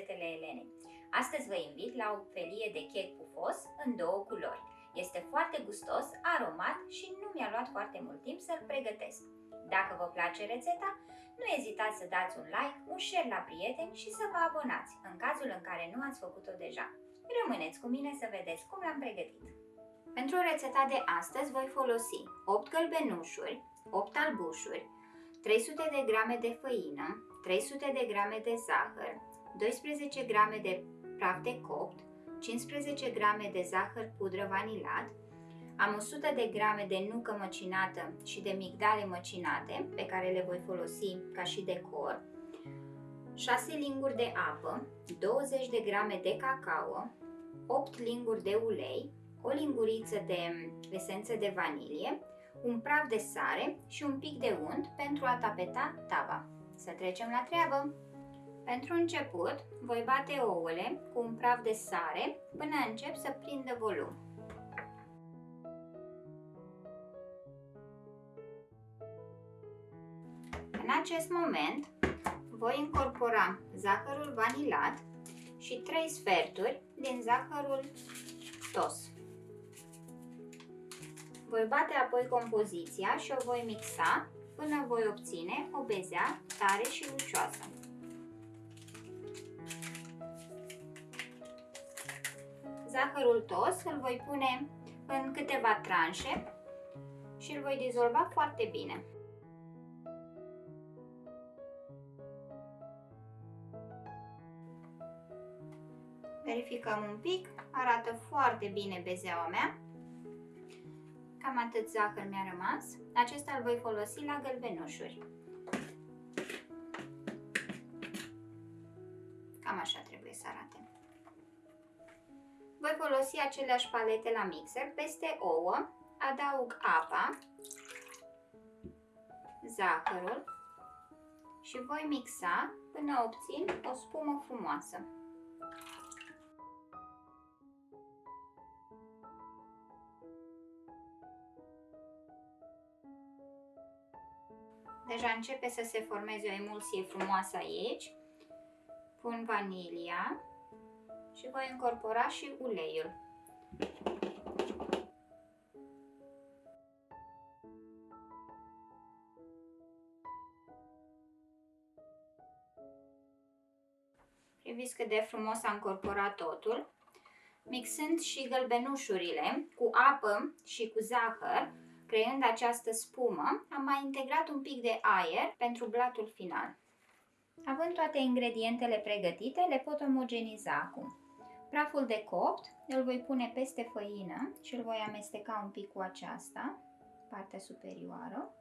rețetele Elenei. Astăzi vă invit la o felie de chec pufos în două culori. Este foarte gustos, aromat și nu mi-a luat foarte mult timp să-l pregătesc. Dacă vă place rețeta, nu ezitați să dați un like, un share la prieteni și să vă abonați, în cazul în care nu ați făcut-o deja. Rămâneți cu mine să vedeți cum l-am pregătit. Pentru rețeta de astăzi voi folosi 8 gălbenușuri, 8 albușuri, 300 de grame de făină, 300 de grame de zahăr, 12 grame de praf de copt, 15 grame de zahăr pudră vanilat, am 100 de grame de nucă măcinată și de migdale măcinate, pe care le voi folosi ca și decor, 6 linguri de apă, 20 de grame de cacao, 8 linguri de ulei, o linguriță de esență de vanilie, un praf de sare și un pic de unt pentru a tapeta tava. Să trecem la treabă! Pentru început, voi bate ouăle cu un praf de sare până încep să prindă volum. În acest moment, voi incorpora zahărul vanilat și 3 sferturi din zahărul tos. Voi bate apoi compoziția și o voi mixa până voi obține o bezea tare și lucioasă. Zahărul tos îl voi pune în câteva tranșe și îl voi dizolva foarte bine. Verificăm un pic, arată foarte bine bezeaua mea. Cam atât zahăr mi-a rămas. Acesta îl voi folosi la gălbenușuri. Cam așa trebuie să arate. Voi folosi aceleași palete la mixer. Peste ouă adaug apa, zahărul și voi mixa până obțin o spumă frumoasă. Deja începe să se formeze o emulsie frumoasă aici. Pun vanilia și voi incorpora și uleiul. Priviți cât de frumos am incorporat totul. Mixând și gălbenușurile cu apă și cu zahăr, creând această spumă, am mai integrat un pic de aer pentru blatul final. Având toate ingredientele pregătite, le pot omogeniza acum. Praful de copt îl voi pune peste făină și îl voi amesteca un pic cu aceasta, partea superioară.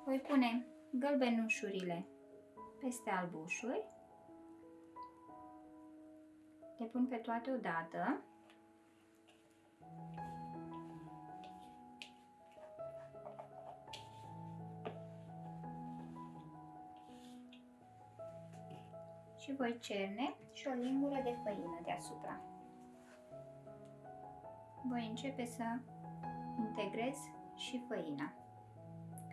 Voi pune gălbenușurile peste albușuri. Le pun pe toate odată. Și voi cerne și o lingură de făină deasupra. Voi începe să integrez și făina,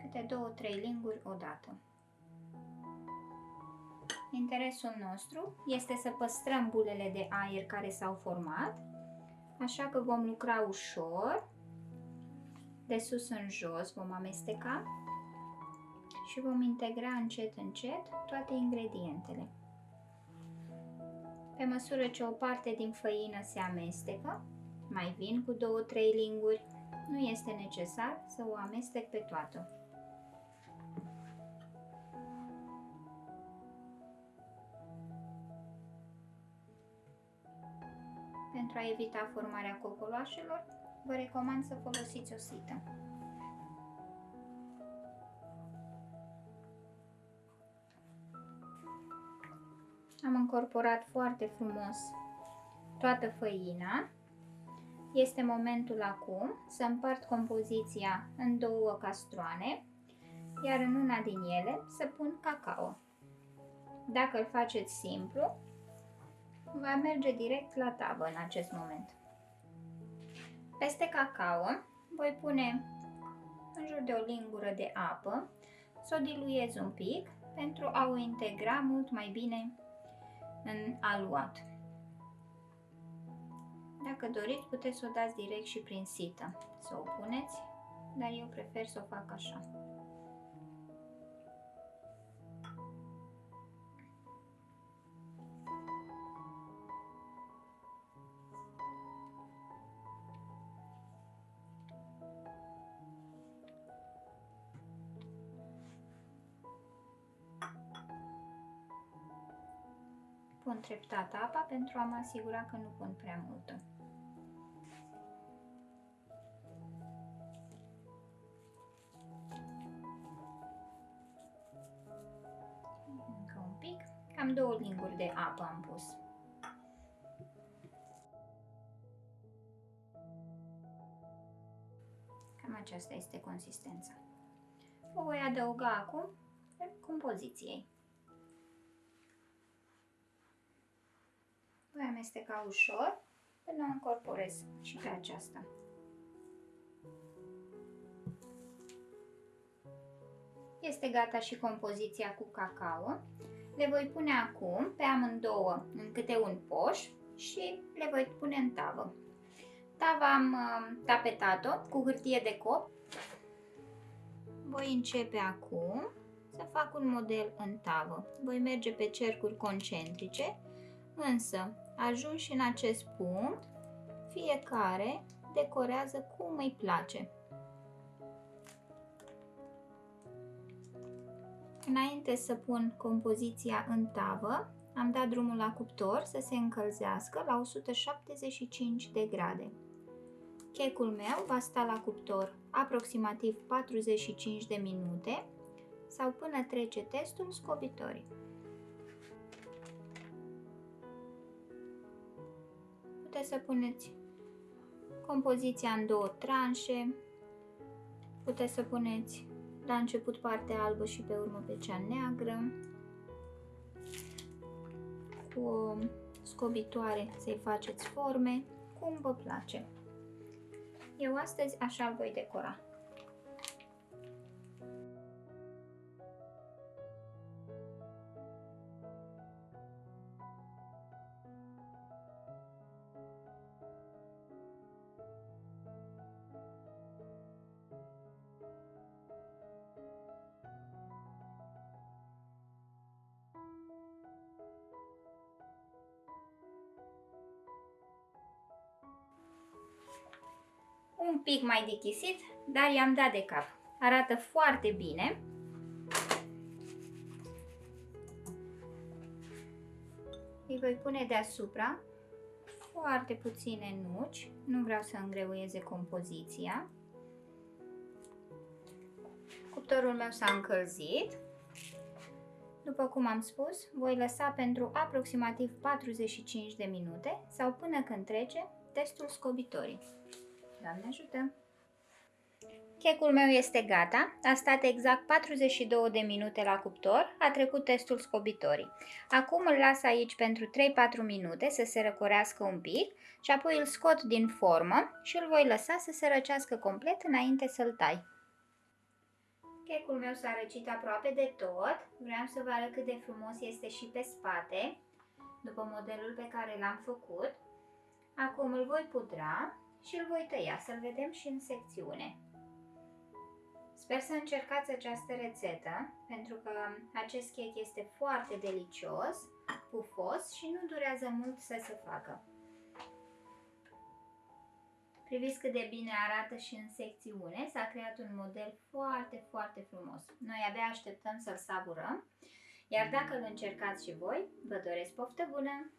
câte 2-3 linguri odată. Interesul nostru este să păstrăm bulele de aer care s-au format, așa că vom lucra ușor, de sus în jos vom amesteca și vom integra încet, încet toate ingredientele. Pe măsură ce o parte din făină se amestecă, mai vin cu 2-3 linguri, nu este necesar să o amestec pe toată. Pentru a evita formarea cocoloașelor, vă recomand să folosiți o sită. Am incorporat foarte frumos toată făina. Este momentul acum să împart compoziția în 2 castroane, iar în una din ele să pun cacao. Dacă îl faceți simplu, va merge direct la tavă în acest moment. Peste cacao voi pune în jur de o lingură de apă, să o diluez un pic pentru a o integra mult mai bine în aluat. Dacă doriți, puteți să o dați direct și prin sită, să o puneți, dar eu prefer să o fac așa. Pun treptat apa pentru a mă asigura că nu pun prea multă. Încă un pic. Cam 2 linguri de apă am pus. Cam aceasta este consistența. O voi adăuga acum compoziției. Voi amesteca ușor până o încorporez și pe aceasta. Este gata și compoziția cu cacao. Le voi pune acum pe amândouă în câte un poș și le voi pune în tavă. Tava am tapetat-o cu hârtie de cop. Voi începe acum să fac un model în tavă. Voi merge pe cercuri concentrice, însă ajunși în acest punct, fiecare decorează cum îi place. Înainte să pun compoziția în tavă, am dat drumul la cuptor să se încălzească la 175 de grade. Checul meu va sta la cuptor aproximativ 45 de minute sau până trece testul scobitorii. Puteți să puneți compoziția în 2 tranșe, puteți să puneți la început partea albă și pe urmă pe cea neagră, cu o scobitoare să-i faceți forme, cum vă place. Eu astăzi așa îl voi decora. Un pic mai dichisit, dar i-am dat de cap. Arată foarte bine. Îi voi pune deasupra foarte puține nuci, nu vreau să îngreuieze compoziția. Cuptorul meu s-a încălzit. După cum am spus, voi lăsa pentru aproximativ 45 de minute sau până când trece testul scobitorii. Doamne ajută! Checul meu este gata, a stat exact 42 de minute la cuptor, a trecut testul scobitorii. Acum îl las aici pentru 3-4 minute să se răcorească un pic și apoi îl scot din formă și îl voi lăsa să se răcească complet înainte să-l tai. Checul meu s-a răcit aproape de tot, vreau să vă arăt cât de frumos este și pe spate, după modelul pe care l-am făcut. Acum îl voi pudra și îl voi tăia, să-l vedem și în secțiune. Sper să încercați această rețetă, pentru că acest cake este foarte delicios, pufos și nu durează mult să se facă. Priviți cât de bine arată și în secțiune, s-a creat un model foarte, foarte frumos. Noi abia așteptăm să-l savurăm, iar dacă îl încercați și voi, vă doresc poftă bună!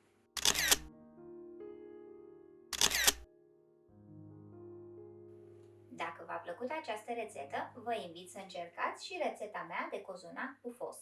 Dacă v-a plăcut această rețetă, vă invit să încercați și rețeta mea de cozonac pufos.